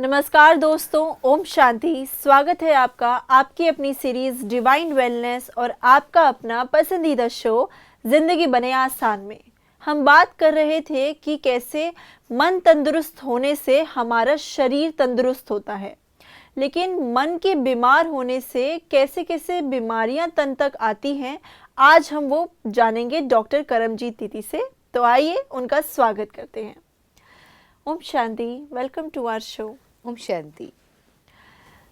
नमस्कार दोस्तों, ओम शांति। स्वागत है आपका आपकी अपनी सीरीज डिवाइन वेलनेस और आपका अपना पसंदीदा शो जिंदगी बने आसान में। हम बात कर रहे थे कि कैसे मन तंदुरुस्त होने से हमारा शरीर तंदुरुस्त होता है, लेकिन मन के बीमार होने से कैसे कैसे बीमारियां तन तक आती हैं, आज हम वो जानेंगे डॉक्टर करमजीत दीदी से। तो आइए उनका स्वागत करते हैं। Om Shanti, welcome to our show. Om Shanti.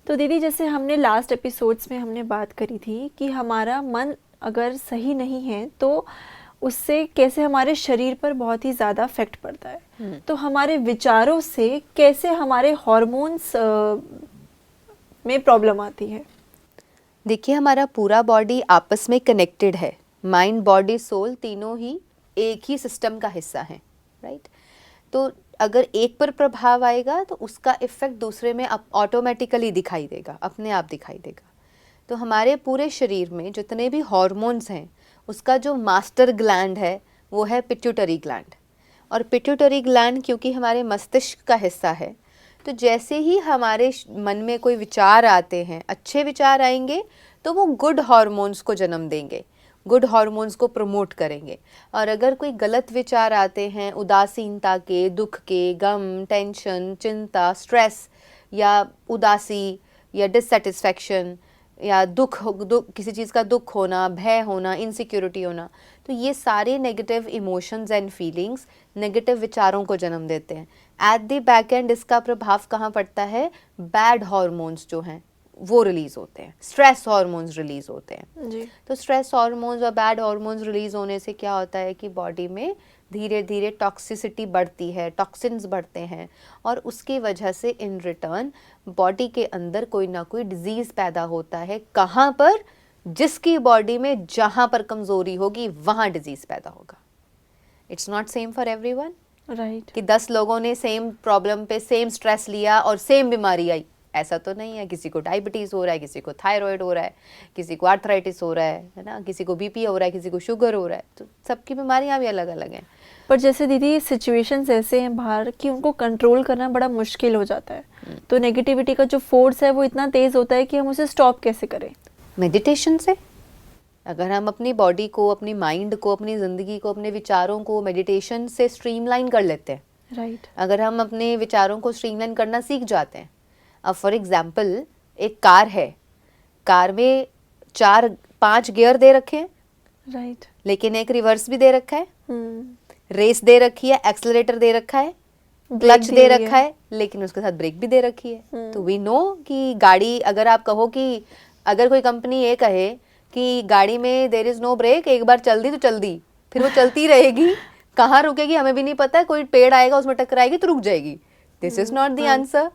तो दीदी, जैसे हमने लास्ट एपिसोड्स में हमने बात करी थी कि हमारा मन अगर सही नहीं है तो उससे कैसे हमारे शरीर पर बहुत ही ज़्यादा इफेक्ट पड़ता है। तो हमारे विचारों से कैसे हमारे हॉर्मोन्स में प्रॉब्लम आती है। देखिए, हमारा पूरा बॉडी आपस में कनेक्टेड है। माइंड, बॉडी, सोल तीनों ही एक ही सिस्टम का हिस्सा हैं, राइट। तो अगर एक पर प्रभाव आएगा तो उसका इफेक्ट दूसरे में ऑटोमेटिकली दिखाई देगा, अपने आप दिखाई देगा। तो हमारे पूरे शरीर में जितने भी हॉर्मोन्स हैं उसका जो मास्टर ग्लैंड है वो है पिट्यूटरी ग्लैंड। और पिट्यूटरी ग्लैंड क्योंकि हमारे मस्तिष्क का हिस्सा है, तो जैसे ही हमारे मन में कोई विचार आते हैं, अच्छे विचार आएंगे तो वो गुड हॉर्मोन्स को जन्म देंगे, गुड हॉर्मोन्स को प्रमोट करेंगे। और अगर कोई गलत विचार आते हैं, उदासीनता के, दुख के, गम, टेंशन, चिंता, स्ट्रेस या उदासी या डिससेटिस्फैक्शन या दुख, किसी चीज़ का दुख होना, भय होना, इनसिक्योरिटी होना, तो ये सारे negative emotions and feelings negative विचारों को जन्म देते हैं। एट द बैक एंड इसका प्रभाव कहाँ पड़ता है? बैड हॉर्मोन्स जो हैं वो रिलीज होते हैं, स्ट्रेस हॉर्मोन्स रिलीज होते हैं जी। तो स्ट्रेस हॉर्मोन्स और बैड हॉर्मोन्स रिलीज होने से क्या होता है कि बॉडी में धीरे धीरे टॉक्सिसिटी बढ़ती है, टॉक्सिन्स बढ़ते हैं, और उसकी वजह से इन रिटर्न बॉडी के अंदर कोई ना कोई डिजीज पैदा होता है। कहाँ पर? जिसकी बॉडी में जहाँ पर कमजोरी होगी वहाँ डिजीज पैदा होगा। It's not same for everyone, right, कि 10 लोगों ने सेम प्रॉब्लम पे सेम स्ट्रेस लिया और सेम बीमारी आई, ऐसा तो नहीं है। किसी को डायबिटीज़ हो रहा है, किसी को थायराइड हो रहा है, किसी को आर्थराइटिस हो रहा है ना, किसी को बीपी हो रहा है, किसी को शुगर हो रहा है। तो सबकी बीमारियां भी अलग अलग हैं। पर जैसे दीदी, सिचुएशंस ऐसे हैं बाहर कि उनको कंट्रोल करना बड़ा मुश्किल हो जाता है। तो नेगेटिविटी का जो फोर्स है वो इतना तेज होता है कि हम उसे स्टॉप कैसे करें? मेडिटेशन से। अगर हम अपनी बॉडी को, अपनी माइंड को, अपनी ज़िंदगी को, अपने विचारों को मेडिटेशन से स्ट्रीमलाइन कर लेते हैं, राइट। अगर हम अपने विचारों को स्ट्रीमलाइन करना सीख जाते हैं। अब फॉर एग्जाम्पल, एक कार है, कार में 4-5 गियर दे रखे हैं, राइट, लेकिन एक रिवर्स भी दे रखा है, रेस दे रखी है, एक्सेलरेटर दे रखा है, क्लच दे रखा है, लेकिन उसके साथ ब्रेक भी दे रखी है। तो वी नो कि गाड़ी, अगर आप कहो कि अगर कोई कंपनी ये कहे कि गाड़ी में देयर इज नो ब्रेक, एक बार चल दी तो चल दी, फिर वो चलती रहेगी, कहाँ रुकेगी हमें भी नहीं पता, कोई पेड़ आएगा उसमें टकराएगी तो रुक जाएगी। This is not the answer.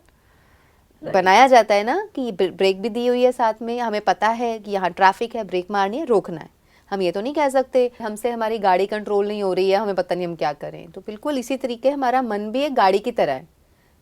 बनाया जाता है ना कि ब्रेक भी दी हुई है साथ में, हमें पता है कि यहाँ ट्रैफिक है, ब्रेक मारनी है, रोकना है। हम ये तो नहीं कह सकते हमसे हमारी गाड़ी कंट्रोल नहीं हो रही है, हमें पता नहीं हम क्या करें। तो बिल्कुल इसी तरीके हमारा मन भी एक गाड़ी की तरह है।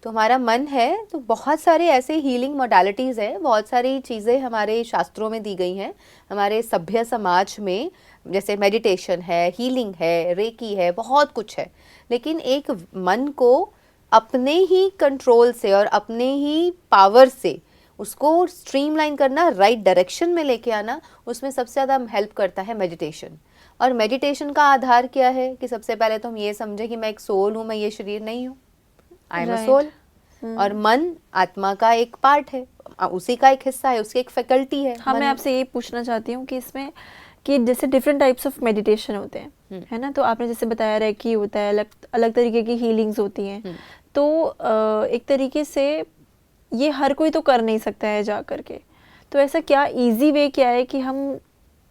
तो हमारा मन है, तो बहुत सारे ऐसे हीलिंग मोडालिटीज़ है, बहुत सारी चीज़ें हमारे शास्त्रों में दी गई हैं, हमारे सभ्य समाज में, जैसे मेडिटेशन है, हीलिंग है, रेकी है, बहुत कुछ है। लेकिन एक मन को अपने ही कंट्रोल से और अपने ही पावर से उसको स्ट्रीमलाइन करना, राइट डायरेक्शन में लेके आना, उसमें सबसे ज़्यादा हेल्प करता है मेडिटेशन। और मेडिटेशन का आधार क्या है कि सबसे पहले तो हम ये समझें कि मैं एक सोल हूँ, मैं ये शरीर नहीं हूँ, आई एम अ सोल। और मन आत्मा का एक पार्ट है, उसी का एक हिस्सा है, उसकी एक फैकल्टी है। हाँ, मैं आपसे ये पूछना चाहती हूँ कि इसमें कि जैसे डिफरेंट टाइप्स ऑफ मेडिटेशन होते हैं, है ना, तो आपने जैसे बताया रेकी होता है, अलग अलग तरीके की हीलिंग्स होती हैं। तो एक तरीके से ये हर कोई तो कर नहीं सकता है जा करके, तो ऐसा क्या इजी वे क्या है कि हम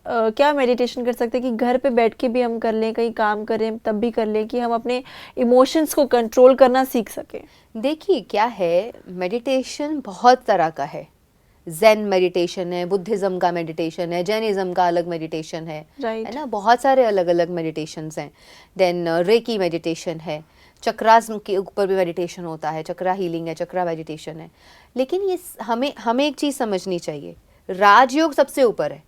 क्या मेडिटेशन कर सकते हैं कि घर पे बैठ के भी हम कर लें, कहीं काम करें तब भी कर लें, कि हम अपने इमोशंस को कंट्रोल करना सीख सकें? देखिए क्या है, मेडिटेशन बहुत तरह का है। ज़ेन मेडिटेशन है, बुद्धिज़्म का मेडिटेशन है, जैनिज़्म का अलग मेडिटेशन है, है ना, बहुत सारे अलग अलग मेडिटेशंस हैं। देन रेकी मेडिटेशन है, चक्रास के ऊपर भी मेडिटेशन होता है, चक्रा हीलिंग है, चक्रा मेडिटेशन है। लेकिन ये हमें एक चीज़ समझनी चाहिए, राजयोग सबसे ऊपर है,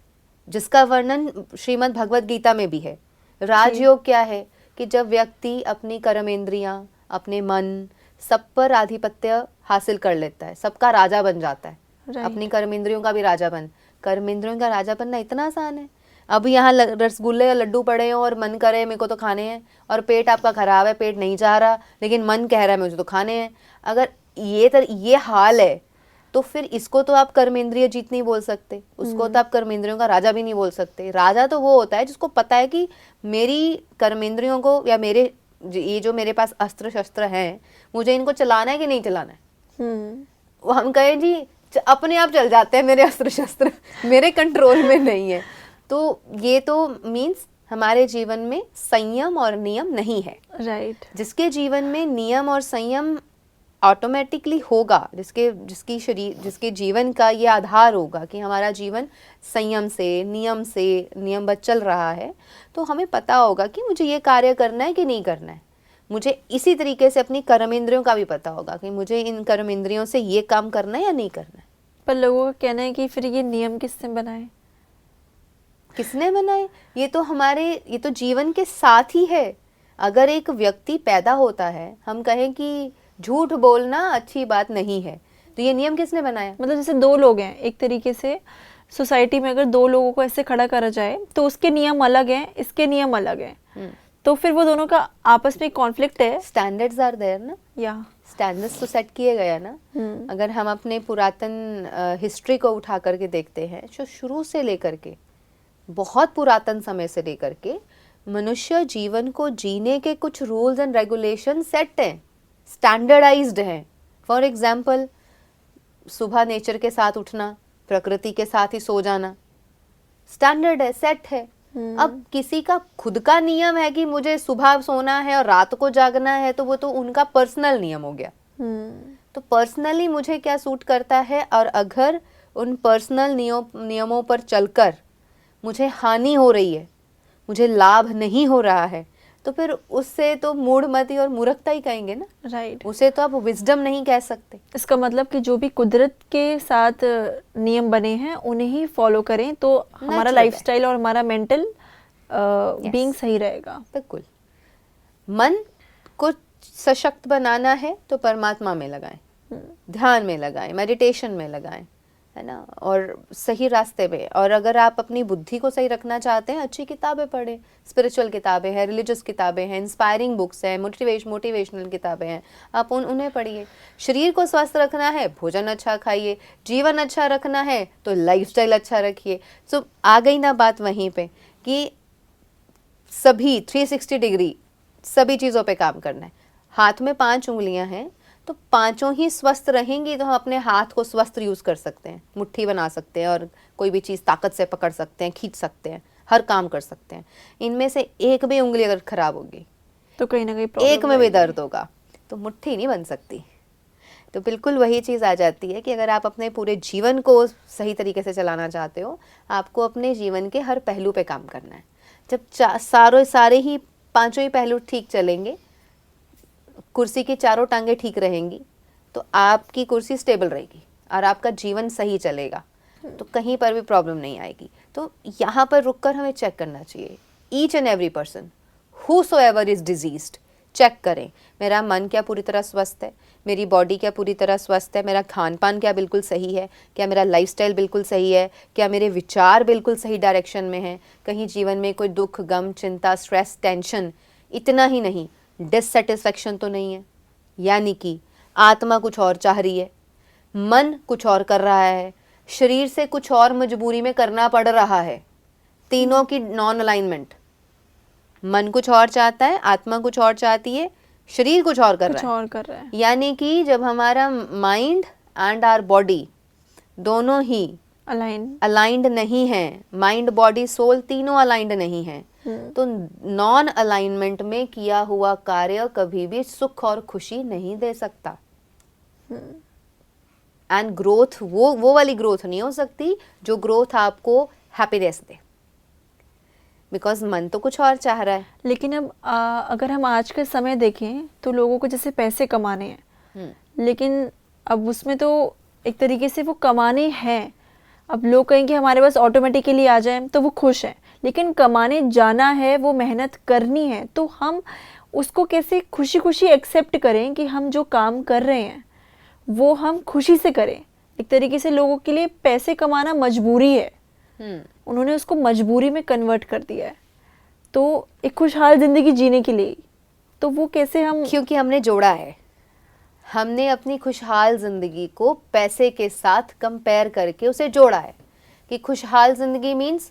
जिसका वर्णन श्रीमद् भगवद गीता में भी है। राजयोग क्या है कि जब व्यक्ति अपनी कर्मेंद्रियां, अपने मन, सब पर आधिपत्य हासिल कर लेता है, सबका राजा बन जाता है। Right. अपनी कर्म इंद्रियों का भी राजा बन, कर्म इंद्रियों का राजा बनना इतना आसान है। अब यहाँ रसगुल्ले या लड्डू पड़े हो और मन करे मेरे को तो खाने हैं, और पेट आपका खराब है, पेट नहीं जा रहा, लेकिन मन कह रहा है मुझे तो खाने हैं। अगर ये हाल है तो फिर इसको तो आप कर्मेंद्रिय जीत नहीं बोल सकते, उसको तो आप कर्मेंद्रियों का राजा भी नहीं बोल सकते। राजा तो वो होता है जिसको पता है कि मेरी कर्मेंद्रियों को या मेरे ये जो मेरे पास अस्त्र शस्त्र हैं, मुझे इनको चलाना है कि नहीं चलाना है। वो हम कहें जी अपने आप चल जाते हैं मेरे अस्त्र शस्त्र, मेरे कंट्रोल में नहीं है। तो ये तो मीन्स हमारे जीवन में संयम और नियम नहीं है। राइट। जिसके जीवन में नियम और संयम ऑटोमेटिकली होगा, जिसके जीवन का ये आधार होगा कि हमारा जीवन संयम से नियमबद्ध चल रहा है, तो हमें पता होगा कि मुझे ये कार्य करना है कि नहीं करना है। मुझे इसी तरीके से अपनी कर्मेंद्रियों का भी पता होगा कि मुझे इन कर्मेंद्रियों से ये काम करना है या नहीं करना है। पर लोगों का कहना है कि फिर ये नियम किसने बनाए? किसने बनाए? ये तो जीवन के साथ ही है। अगर एक व्यक्ति पैदा होता है, हम कहें कि झूठ बोलना अच्छी बात नहीं है, तो ये नियम किसने बनाया? मतलब जैसे दो लोग हैं, एक तरीके से सोसाइटी में अगर दो लोगों को ऐसे खड़ा करा जाए तो उसके नियम अलग हैं, इसके नियम अलग हैं, तो फिर वो दोनों का आपस में कॉन्फ्लिक्ट है। स्टैंडर्ड्स आर देयर ना, या स्टैंडर्ड्स तो सेट किए गए ना। अगर हम अपने पुरातन हिस्ट्री को उठा करके देखते हैं, जो शुरू से लेकर के बहुत पुरातन समय से लेकर के मनुष्य जीवन को जीने के कुछ रूल्स एंड रेगुलेशन सेट हैं, स्टैंडर्डाइज्ड हैं। फॉर एग्जाम्पल, सुबह नेचर के साथ उठना, प्रकृति के साथ ही सो जाना, स्टैंडर्ड है, सेट है। अब किसी का खुद का नियम है कि मुझे सुबह सोना है और रात को जागना है, तो वो तो उनका पर्सनल नियम हो गया। तो पर्सनली मुझे क्या सूट करता है, और अगर उन पर्सनल नियमों पर चलकर मुझे हानि हो रही है, मुझे लाभ नहीं हो रहा है, तो फिर उससे तो मूढ़मती और मूर्खता ही कहेंगे ना। राइट। उसे तो आप विजडम नहीं कह सकते। इसका मतलब कि जो भी कुदरत के साथ नियम बने हैं उन्हें ही फॉलो करें तो हमारा लाइफस्टाइल और हमारा मेंटल बीइंग सही रहेगा। बिल्कुल। मन को सशक्त बनाना है तो परमात्मा में लगाएं, ध्यान में लगाएं, मेडिटेशन में लगाएं, है ना, और सही रास्ते पे। और अगर आप अपनी बुद्धि को सही रखना चाहते हैं, अच्छी किताबें पढ़ें, स्पिरिचुअल किताबें हैं, रिलीजियस किताबें हैं, इंस्पायरिंग बुक्स हैं, मोटिवेशनल किताबें हैं, आप उन्हें पढ़िए। शरीर को स्वस्थ रखना है, भोजन अच्छा खाइए। जीवन अच्छा रखना है तो लाइफस्टाइल अच्छा रखिए। सो आ गई ना बात वहीं पे कि सभी 360 डिग्री सभी चीज़ों पे काम करना है। हाथ में 5 उंगलियां हैं, तो पांचों ही स्वस्थ रहेंगी तो हम अपने हाथ को स्वस्थ यूज़ कर सकते हैं, मुट्ठी बना सकते हैं और कोई भी चीज़ ताकत से पकड़ सकते हैं, खींच सकते हैं, हर काम कर सकते हैं। इनमें से एक भी उंगली अगर खराब होगी तो कहीं ना कहीं एक में भी दर्द होगा, तो मुट्ठी नहीं बन सकती। तो बिल्कुल वही चीज़ आ जाती है कि अगर आप अपने पूरे जीवन को सही तरीके से चलाना चाहते हो, आपको अपने जीवन के हर पहलू पे काम करना है। जब सारे ही पांचों ही पहलू ठीक चलेंगे, कुर्सी की चारों टांगे ठीक रहेंगी, तो आपकी कुर्सी स्टेबल रहेगी और आपका जीवन सही चलेगा, तो कहीं पर भी प्रॉब्लम नहीं आएगी। तो यहाँ पर रुककर हमें चेक करना चाहिए, each and every person whosoever is diseased, check करें मेरा मन क्या पूरी तरह स्वस्थ है, मेरी बॉडी क्या पूरी तरह स्वस्थ है, मेरा खान पान क्या बिल्कुल सही है, क्या मेरा लाइफस्टाइल बिल्कुल सही है, क्या मेरे विचार बिल्कुल सही डायरेक्शन में हैं, कहीं जीवन में कोई दुख, गम, चिंता, स्ट्रेस, टेंशन, इतना ही नहीं डिससेटिस्फैक्शन तो नहीं है, यानी कि आत्मा कुछ और चाह रही है, मन कुछ और कर रहा है, शरीर से कुछ और मजबूरी में करना पड़ रहा है। तीनों की नॉन अलाइनमेंट, मन कुछ और चाहता है, आत्मा कुछ और चाहती है, शरीर कुछ और कर रहा है। यानी कि जब हमारा माइंड एंड आवर बॉडी दोनों ही अलाइंड नहीं है, माइंड बॉडी सोल तीनों अलाइंड नहीं है, तो नॉन अलाइनमेंट में किया हुआ कार्य कभी भी सुख और खुशी नहीं दे सकता। एंड ग्रोथ वो वाली ग्रोथ नहीं हो सकती जो ग्रोथ आपको हैप्पीनेस दे, बिकॉज मन तो कुछ और चाह रहा है। लेकिन अब अगर हम आज के समय देखें तो लोगों को जैसे पैसे कमाने हैं, लेकिन अब उसमें तो एक तरीके से वो कमाने हैं, अब लोग कहेंगे हमारे पास ऑटोमेटिकली आ जाए तो वो खुश हैं, लेकिन कमाने जाना है, वो मेहनत करनी है, तो हम उसको कैसे खुशी खुशी एक्सेप्ट करें कि हम जो काम कर रहे हैं वो हम खुशी से करें। एक तरीके से लोगों के लिए पैसे कमाना मजबूरी है, उन्होंने उसको मजबूरी में कन्वर्ट कर दिया है, तो एक खुशहाल ज़िंदगी जीने के लिए। तो वो कैसे हम, क्योंकि हमने जोड़ा है, हमने अपनी खुशहाल ज़िंदगी को पैसे के साथ कंपेयर करके उसे जोड़ा है कि खुशहाल ज़िंदगी मीन्स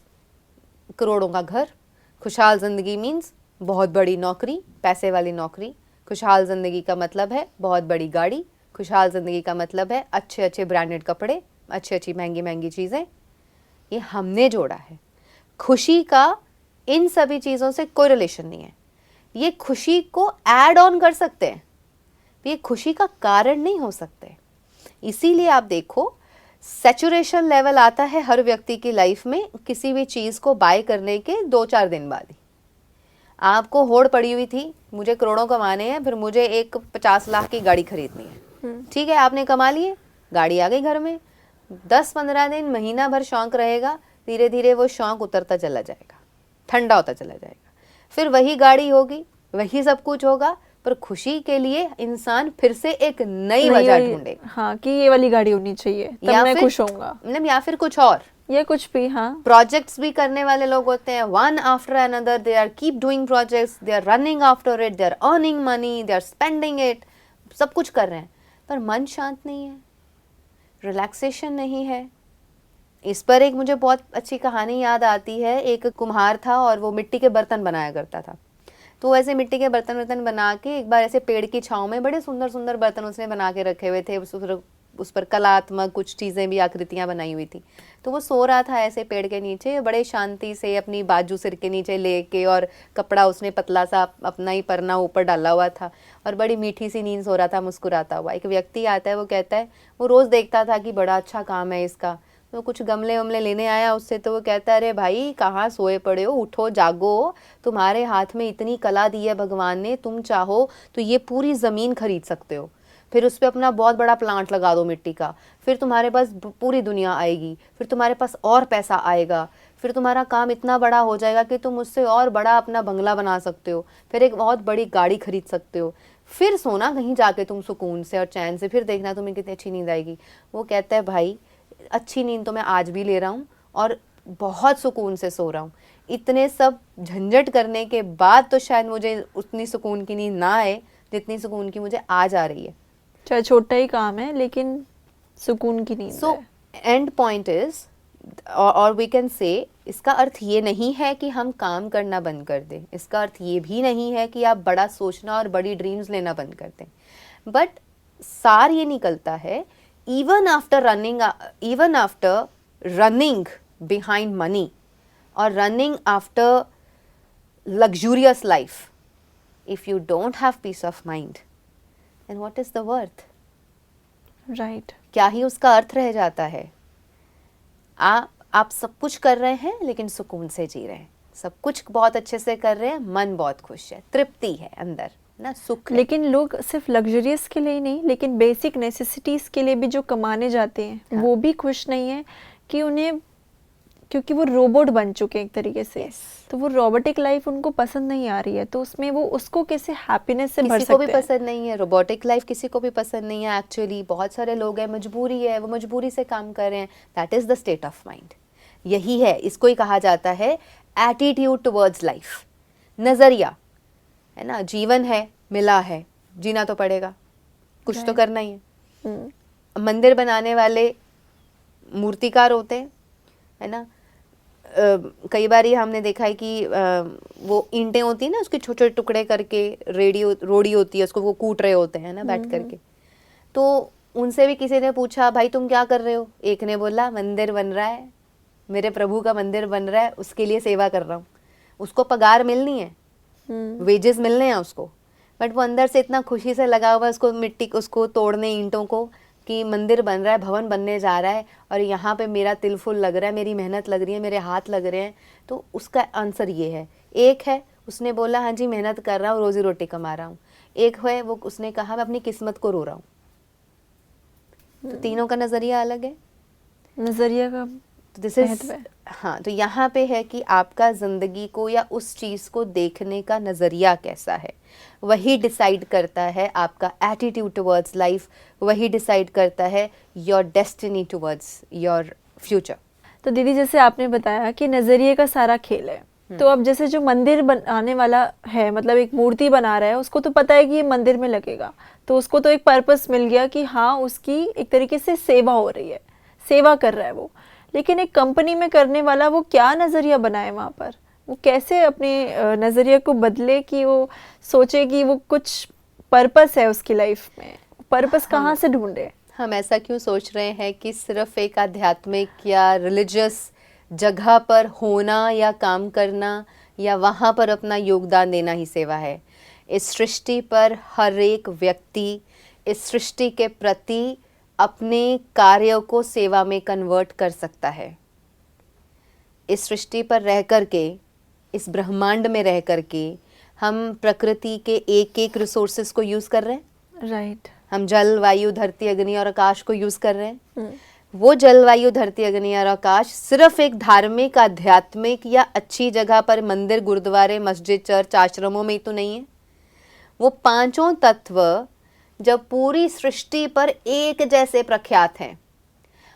करोड़ों का घर, खुशहाल ज़िंदगी मीन्स बहुत बड़ी नौकरी, पैसे वाली नौकरी, खुशहाल ज़िंदगी का मतलब है बहुत बड़ी गाड़ी, खुशहाल ज़िंदगी का मतलब है अच्छे अच्छे ब्रांडेड कपड़े, अच्छी अच्छी महंगी महंगी चीज़ें। ये हमने जोड़ा है। खुशी का इन सभी चीज़ों से कोई रिलेशन नहीं है। ये खुशी को ऐड ऑन कर सकते हैं, ये खुशी का कारण नहीं हो सकते। इसीलिए आप देखो सैचुरेशन लेवल आता है हर व्यक्ति की लाइफ में किसी भी चीज़ को बाय करने के 2-4 दिन बाद ही। आपको होड़ पड़ी हुई थी, मुझे करोड़ों कमाने हैं, फिर मुझे एक 50 लाख की गाड़ी खरीदनी है, ठीक है, आपने कमा लिए, गाड़ी आ गई घर में, 10-15 दिन, महीना भर शौक रहेगा, धीरे धीरे वो शौक उतरता चला जाएगा, ठंडा होता चला जाएगा, फिर वही गाड़ी होगी, वही सब कुछ होगा, पर खुशी के लिए इंसान फिर से एक नई वजह ढूंढेगा। हाँ, कि ये वाली गाड़ी होनी चाहिए तब मैं खुश होऊंगा, मतलब या फिर कुछ और, या कुछ भी। हाँ, प्रोजेक्ट्स भी करने वाले लोग होते हैं, one after another they are keep doing projects, they are running after it, they are earning money, they are spending it, सब कुछ कर रहे हैं, पर मन शांत नहीं है, रिलैक्सेशन नहीं है। इस पर एक मुझे बहुत अच्छी कहानी याद आती है। एक कुम्हार था और वो मिट्टी के बर्तन बनाया करता था, तो वो ऐसे मिट्टी के बर्तन बना के एक बार ऐसे पेड़ की छांव में बड़े सुंदर सुंदर बर्तन उसने बना के रखे हुए थे, उस पर कलात्मक कुछ चीज़ें भी, आकृतियाँ बनाई हुई थी। तो वो सो रहा था ऐसे पेड़ के नीचे, बड़े शांति से अपनी बाजू सिर के नीचे लेके, और कपड़ा उसने पतला सा अपना ही परना ऊपर डाला हुआ था, और बड़ी मीठी सी नींद सो रहा था मुस्कुराता हुआ। एक व्यक्ति आता है, वो कहता है, वो रोज़ देखता था कि बड़ा अच्छा काम है इसका, तो कुछ गमले वमले लेने आया उससे, तो वो कहता है, अरे भाई कहाँ सोए पड़े हो, उठो जागो, तुम्हारे हाथ में इतनी कला दी है भगवान ने, तुम चाहो तो ये पूरी ज़मीन खरीद सकते हो, फिर उस पर अपना बहुत बड़ा प्लांट लगा दो मिट्टी का, फिर तुम्हारे पास पूरी दुनिया आएगी, फिर तुम्हारे पास और पैसा आएगा, फिर तुम्हारा काम इतना बड़ा हो जाएगा कि तुम उससे और बड़ा अपना बंगला बना सकते हो, फिर एक बहुत बड़ी गाड़ी खरीद सकते हो, फिर सोना कहीं जाके तुम सुकून से और चैन से, फिर देखना तुम्हें कितनी अच्छी नींद आएगी। वो कहता है, भाई अच्छी नींद तो मैं आज भी ले रहा हूँ और बहुत सुकून से सो रहा हूँ, इतने सब झंझट करने के बाद तो शायद मुझे उतनी सुकून की नींद ना आए जितनी सुकून की मुझे आज आ रही है। चाहे छोटा ही काम है लेकिन सुकून की नींद है। सो एंड पॉइंट इज, और वी कैन से, इसका अर्थ ये नहीं है कि हम काम करना बंद कर दें, इसका अर्थ ये भी नहीं है कि आप बड़ा सोचना और बड़ी ड्रीम्स लेना बंद कर दें, बट सार ये निकलता है, even after running behind money or running after luxurious life, if you don't have peace of mind, then what is the worth? Right, क्या ही उसका अर्थ रह जाता है। आप सब कुछ कर रहे हैं लेकिन सुकून से जी रहे हैं, सब कुछ बहुत अच्छे से कर रहे हैं, मन बहुत खुश है, तृप्ति है अंदर ना, सुख है। लेकिन लोग सिर्फ लग्जरियस के लिए ही नहीं, लेकिन बेसिक नेसेसिटीज़ के लिए भी जो कमाने जाते हैं, हाँ। वो भी खुश नहीं है कि उन्हें, क्योंकि वो रोबोट बन चुके हैं एक तरीके से। Yes. तो वो रोबोटिक लाइफ उनको पसंद नहीं आ रही है, तो उसमें वो उसको कैसे हैप्पीनेस से भर किसी को भी सकते हैं। पसंद नहीं है रोबोटिक लाइफ, किसी को भी पसंद नहीं है एक्चुअली। बहुत सारे लोग हैं, मजबूरी है, वो मजबूरी से काम कर रहे हैं, that is the state of mind. यही है, इसको ही कहा जाता है एटीट्यूड टुवर्ड्स लाइफ, नज़रिया है ना। जीवन है, मिला है, जीना तो पड़ेगा, कुछ तो Right. करना ही है। मंदिर बनाने वाले मूर्तिकार होते हैं, है ना। कई बार ये हमने देखा है कि वो ईंटें होती है ना, उसके छोटे छोटे टुकड़े करके रोड़ी होती है, उसको वो कूट रहे होते हैं ना बैठ करके। तो उनसे भी किसी ने पूछा, भाई तुम क्या कर रहे हो? एक ने बोला, मंदिर बन रहा है, मेरे प्रभु का मंदिर बन रहा है, उसके लिए सेवा कर रहा हूँ। उसको पगार मिलनी है, वेजेस मिलने हैं उसको, बट वो अंदर से इतना खुशी से लगा हुआ है उसको मिट्टी, उसको तोड़ने, ईंटों को, कि मंदिर बन रहा है, भवन बनने जा रहा है, और यहाँ पे मेरा तिल फुल लग रहा है, मेरी मेहनत लग रही है, मेरे हाथ लग रहे हैं। तो उसका आंसर ये है। एक है, उसने बोला, हाँ जी मेहनत कर रहा हूँ, रोजी रोटी कमा रहा हूँ। एक है, वो उसने कहा, मैं अपनी किस्मत को रो रहा हूँ। तो तीनों का नज़रिया अलग है। नज़रिया का तो दिस इज, महत्व है। हाँ, तो यहाँ पे है कि आपका ज़िंदगी को या उस चीज़ को देखने का नज़रिया कैसा है, वही डिसाइड करता है आपका एटीट्यूड टुवर्ड्स लाइफ, वही डिसाइड करता है your destiny towards your future. तो दीदी जैसे आपने बताया कि नज़रिए का सारा खेल है, तो अब जैसे जो मंदिर बनाने वाला है, मतलब एक मूर्ति बना रहा है, उसको तो पता है कि ये मंदिर में लगेगा, तो उसको तो एक पर्पस मिल गया कि हाँ उसकी एक तरीके से सेवा हो रही है, सेवा कर रहा है वो। लेकिन एक कंपनी में करने वाला वो क्या नज़रिया बनाए वहाँ पर, वो कैसे अपने नज़रिए को बदले कि वो सोचे कि वो कुछ पर्पस है उसकी लाइफ में, पर्पस कहाँ से ढूंढे? हम ऐसा क्यों सोच रहे हैं कि सिर्फ एक आध्यात्मिक या रिलीजियस जगह पर होना या काम करना या वहाँ पर अपना योगदान देना ही सेवा है? इस सृष्टि पर हर एक व्यक्ति इस सृष्टि के प्रति अपने कार्यों को सेवा में कन्वर्ट कर सकता है। इस सृष्टि पर रह कर के, इस ब्रह्मांड में रह कर के हम प्रकृति के एक एक रिसोर्सेज को यूज़ कर रहे हैं। राइट। हम जल, वायु, धरती, अग्नि और आकाश को यूज़ कर रहे हैं। वो जल, वायु, धरती, अग्नि और आकाश सिर्फ एक धार्मिक, आध्यात्मिक या अच्छी जगह पर मंदिर, गुरुद्वारे, मस्जिद, चर्च, आश्रमों में ही तो नहीं है। वो पांचों तत्व जब पूरी सृष्टि पर एक जैसे प्रख्यात हैं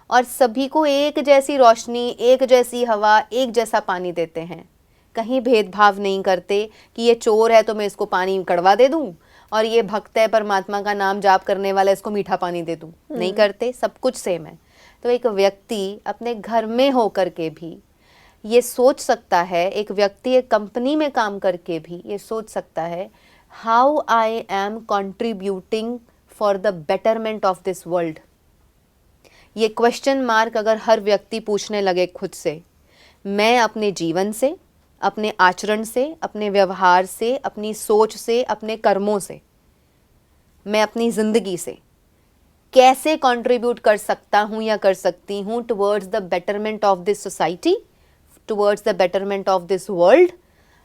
और सभी को एक जैसी रोशनी, एक जैसी हवा, एक जैसा पानी देते हैं, कहीं भेदभाव नहीं करते कि ये चोर है तो मैं इसको पानी कड़वा दे दूं और ये भक्त है परमात्मा का नाम जाप करने वाला इसको मीठा पानी दे दूं, नहीं करते, सब कुछ सेम है। तो एक व्यक्ति अपने घर में होकर के भी ये सोच सकता है, एक व्यक्ति एक कंपनी में काम करके भी ये सोच सकता है, how I am contributing for the betterment of this world. ये क्वेश्चन मार्क अगर हर व्यक्ति पूछने लगे खुद से, मैं अपने जीवन से, अपने आचरण से, अपने व्यवहार से, अपनी सोच से, अपने कर्मों से, मैं अपनी ज़िंदगी से कैसे कंट्रीब्यूट कर सकता हूँ या कर सकती हूँ towards the betterment of this society, towards the betterment of this world,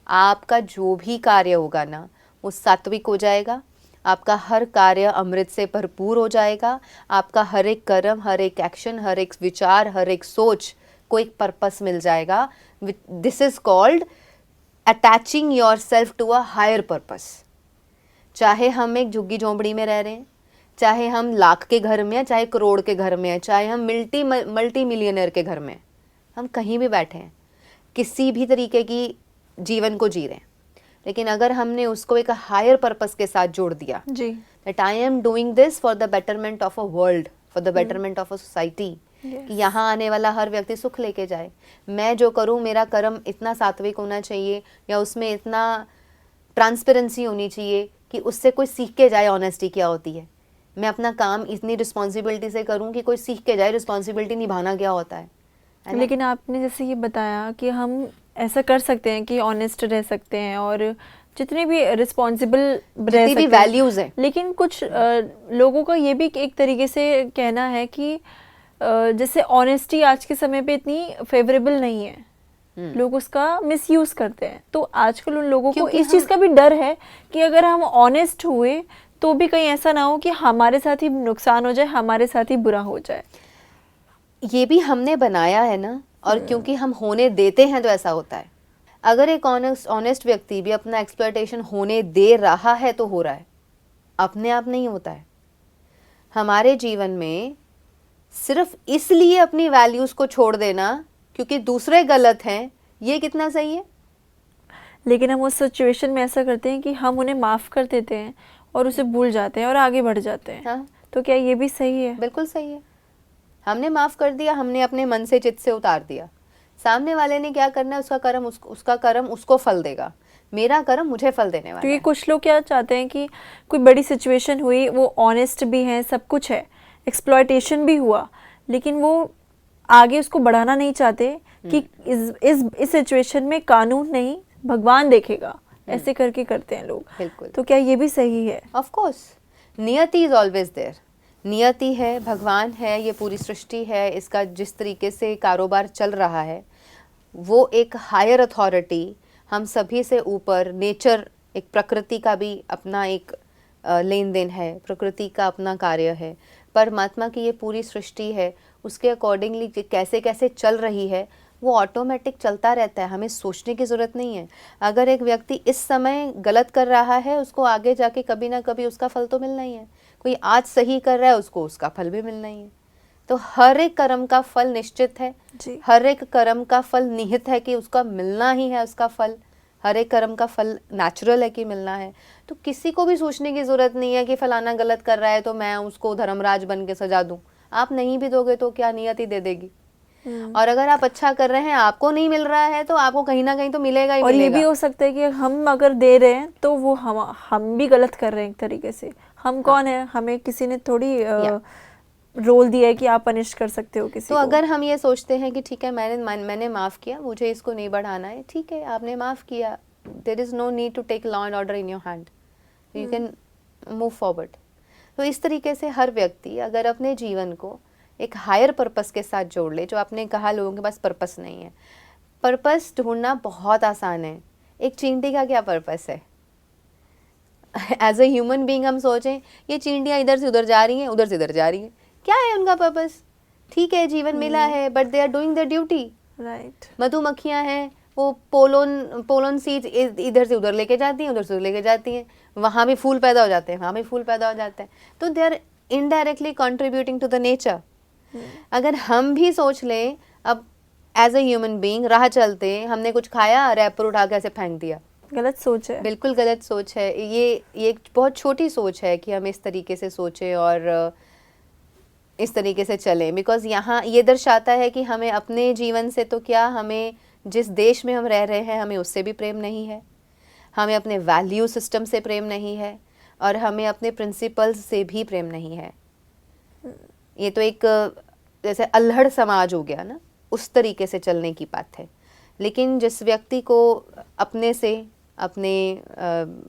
आपका जो भी कार्य होगा ना वो सात्विक हो जाएगा, आपका हर कार्य अमृत से भरपूर हो जाएगा, आपका हर एक कर्म, हर एक एक्शन, हर एक विचार, हर एक सोच को एक पर्पस मिल जाएगा। This is called attaching yourself to a higher purpose. चाहे हम एक झुग्गी झोंपड़ी में रह रहे हैं, चाहे हम लाख के घर में हैं, चाहे करोड़ के घर में हैं, चाहे हम मल्टी मिलियनर के घर में हैं, हम कहीं भी बैठे हैं, किसी भी तरीके की जीवन को जी रहे हैं, लेकिन अगर हमने उसको एक हायर पर्पस के साथ जोड़ दिया, जी, that I am doing this for the betterment of a world, for the betterment of a society, कि यहाँ आने वाला हर व्यक्ति सुख लेके जाए। मैं जो करूँ, मेरा कर्म इतना सात्विक होना चाहिए या उसमें इतना ट्रांसपेरेंसी होनी चाहिए कि उससे कोई सीख के जाए ऑनेस्टी क्या होती है। मैं अपना काम इतनी रिस्पॉन्सिबिलिटी से करूँ कि कोई सीख के जाए रिस्पॉन्सिबिलिटी निभाना क्या होता है ना? लेकिन आपने जैसे ये बताया कि हम ऐसा कर सकते हैं कि ऑनेस्ट रह सकते हैं और जितने भी रिस्पॉन्सिबल रह जितनी भी सकते हैं, वैल्यूज हैं, लेकिन कुछ लोगों का ये भी एक तरीके से कहना है कि जैसे ऑनेस्टी आज के समय पे इतनी फेवरेबल नहीं है, लोग उसका मिसयूज करते हैं। तो आजकल उन लोगों को क्योंकि इस चीज़ का भी डर है कि अगर हम ऑनेस्ट हुए तो भी कहीं ऐसा ना हो कि हमारे साथ ही नुकसान हो जाए, हमारे साथ ही बुरा हो जाए। ये भी हमने बनाया है ना, और क्योंकि हम होने देते हैं तो ऐसा होता है। अगर एक ऑनेस्ट व्यक्ति भी अपना एक्सप्लॉयटेशन होने दे रहा है तो हो रहा है, अपने आप नहीं होता है। हमारे जीवन में सिर्फ इसलिए अपनी वैल्यूज को छोड़ देना क्योंकि दूसरे गलत हैं, ये कितना सही है? लेकिन हम उस सिचुएशन में ऐसा करते हैं कि हम उन्हें माफ़ कर देते हैं और उसे भूल जाते हैं और आगे बढ़ जाते हैं। हाँ, तो क्या ये भी सही है? बिल्कुल सही है। हमने माफ़ कर दिया, हमने अपने मन से चित्त से उतार दिया। सामने वाले ने क्या करना है, उसका कर्म उसको फल देगा, मेरा कर्म मुझे फल देने वाला क्योंकि है। कुछ लोग क्या चाहते हैं कि कोई बड़ी सिचुएशन हुई, वो ऑनेस्ट भी हैं, सब कुछ है, एक्सप्लॉयटेशन भी हुआ, लेकिन वो आगे उसको बढ़ाना नहीं चाहते कि इस सिचुएशन में कानून नहीं, भगवान देखेगा, ऐसे करके करते हैं लोग। बिल्कुल। तो क्या ये भी सही है? ऑफ कोर्स, नियति इज ऑलवेज देयर। नियति है, भगवान है, ये पूरी सृष्टि है, इसका जिस तरीके से कारोबार चल रहा है, वो एक हायर अथॉरिटी, हम सभी से ऊपर, नेचर, एक प्रकृति का भी अपना एक लेन देन है, प्रकृति का अपना कार्य है, परमात्मा की ये पूरी सृष्टि है, उसके अकॉर्डिंगली कैसे कैसे चल रही है, वो ऑटोमेटिक चलता रहता है, हमें सोचने की ज़रूरत नहीं है। अगर एक व्यक्ति इस समय गलत कर रहा है, उसको आगे जाके कभी ना कभी उसका फल तो मिलना ही है। कोई आज सही कर रहा है, उसको उसका फल भी मिलना ही है। तो हर एक कर्म का फल निश्चित है जी। हर एक कर्म का फल निहित है कि उसका मिलना ही है। उसका फल, हर एक कर्म का फल नेचुरल है कि मिलना है। तो किसी को भी सोचने की ज़रूरत नहीं है कि फलाना गलत कर रहा है तो मैं उसको धर्मराज बन के सजा दूँ। आप नहीं भी दोगे तो क्या नियति दे देगी। और अगर आप अच्छा कर रहे हैं, आपको नहीं मिल रहा है, तो आपको कहीं ना कहीं तो मिलेगा ही और मिलेगा। ये भी हो सकता है कि हम अगर दे रहे हैं तो वो हम भी गलत कर रहे हैं एक तरीके से। हम कौन है, हमें किसी ने थोड़ी रोल दिया है कि आप पनिश कर सकते हो किसी तो को। अगर हम ये सोचते हैं कि ठीक है, मैंने माफ़ किया, मुझे इसको नहीं बढ़ाना है, ठीक है, आपने माफ़ किया, there is no need to take law and order in your hand, you can move forward. तो इस तरीके से हर व्यक्ति अगर अपने जीवन को एक हायर पर्पस के साथ जोड़ ले, जो आपने कहा लोगों के पास पर्पस नहीं है, पर्पस ढूंढना बहुत आसान है। एक चींटी का क्या पर्पस है? एज अ ह्यूमन बीइंग हम सोचें, ये चींटियाँ इधर से उधर जा रही हैं, उधर से इधर जा रही हैं, क्या है उनका पर्पस? ठीक है, जीवन मिला है, but they are doing their duty. Right. मधुमक्खियाँ हैं, वो पोलन सीड्स इधर से उधर लेके जाती हैं, उधर से उधर लेके जाती हैं, वहाँ भी फूल पैदा हो जाते हैं, वहाँ भी फूल पैदा हो जाते हैं। तो they are indirectly contributing to the nature. अगर हम भी सोच लें, अब एज अ ह्यूमन बीइंग राह चलते हमने कुछ खाया, रैपर उठा के ऐसे फेंक दिया, गलत सोच है। बिल्कुल गलत सोच है। ये एक बहुत छोटी सोच है कि हम इस तरीके से सोचें और इस तरीके से चलें, बिकॉज यहाँ ये दर्शाता है कि हमें अपने जीवन से तो क्या, हमें जिस देश में हम रह रहे हैं हमें उससे भी प्रेम नहीं है, हमें अपने वैल्यू सिस्टम से प्रेम नहीं है, और हमें अपने प्रिंसिपल्स से भी प्रेम नहीं है। ये तो एक जैसे अल्हड़ समाज हो गया ना, उस तरीके से चलने की बात है। लेकिन जिस व्यक्ति को अपने से, अपने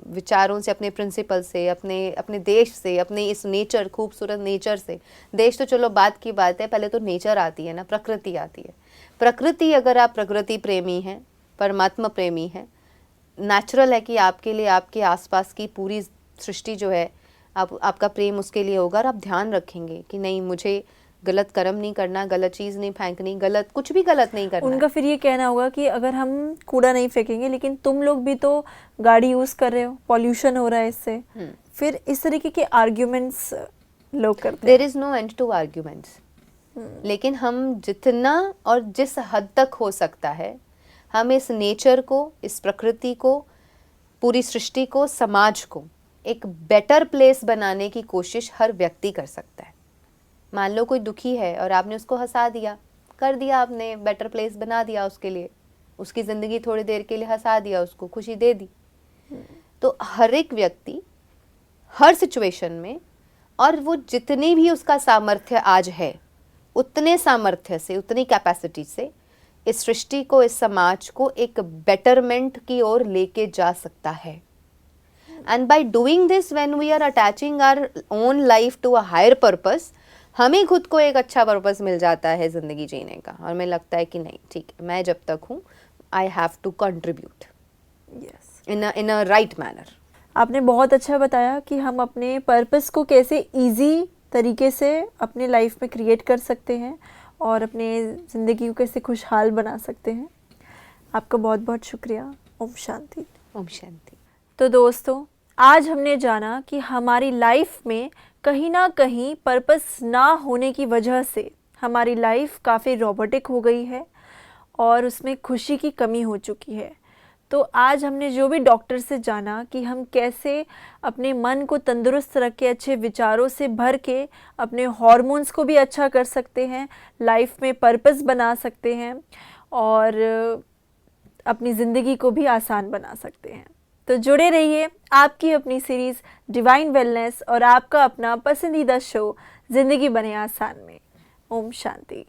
विचारों से, अपने प्रिंसिपल से, अपने देश से, अपने इस नेचर, खूबसूरत नेचर से, देश तो चलो बात की बात है, पहले तो नेचर आती है ना, प्रकृति आती है। प्रकृति, अगर आप प्रकृति प्रेमी हैं, परमात्मा प्रेमी हैं, नेचुरल है कि आपके लिए आपके आसपास की पूरी सृष्टि जो है, आपका प्रेम उसके लिए होगा, और आप ध्यान रखेंगे कि नहीं, मुझे गलत कर्म नहीं करना, गलत चीज़ नहीं फेंकनी, गलत कुछ भी गलत नहीं करना। उनका फिर ये कहना होगा कि अगर हम कूड़ा नहीं फेंकेंगे, लेकिन तुम लोग भी तो गाड़ी यूज़ कर रहे हो, पॉल्यूशन हो रहा है इससे। फिर इस तरीके के आर्ग्यूमेंट्स लोग करते हैं। There is no end to arguments. लेकिन हम जितना और जिस हद तक हो सकता है, हम इस नेचर को, इस प्रकृति को, पूरी सृष्टि को, समाज को एक बेटर प्लेस बनाने की कोशिश हर व्यक्ति कर सकता है। मान लो कोई दुखी है और आपने उसको हंसा दिया, कर दिया आपने, बेटर प्लेस बना दिया उसके लिए, उसकी ज़िंदगी थोड़ी देर के लिए हंसा दिया, उसको खुशी दे दी। तो हर एक व्यक्ति हर सिचुएशन में, और वो जितनी भी उसका सामर्थ्य आज है, उतने सामर्थ्य से, उतनी कैपेसिटी से इस सृष्टि को, इस समाज को एक बेटरमेंट की ओर लेके जा सकता है। And by doing this, when we are attaching our own life to a higher purpose, हमें खुद को एक अच्छा पर्पस मिल जाता है ज़िंदगी जीने का, और हमें लगता है कि नहीं, ठीक है, मैं जब तक हूँ, I have to contribute in a right manner. आपने बहुत अच्छा बताया कि हम अपने पर्पस को कैसे इजी तरीके से अपने लाइफ में क्रिएट कर सकते हैं और अपने ज़िंदगी को कैसे खुशहाल बना सकते हैं। आपका बहुत बहुत शुक्रिया। ओम शांति। ओम शांति। तो दोस्तों, आज हमने जाना कि हमारी लाइफ में कहीं ना कहीं पर्पस ना होने की वजह से हमारी लाइफ काफ़ी रोबोटिक हो गई है और उसमें खुशी की कमी हो चुकी है। तो आज हमने जो भी डॉक्टर से जाना कि हम कैसे अपने मन को तंदुरुस्त रख के, अच्छे विचारों से भर के अपने हार्मोन्स को भी अच्छा कर सकते हैं, लाइफ में पर्पस बना सकते हैं और अपनी ज़िंदगी को भी आसान बना सकते हैं। तो जुड़े रहिए आपकी अपनी सीरीज़ डिवाइन वेलनेस और आपका अपना पसंदीदा शो ज़िंदगी बने आसान में। ओम शांति।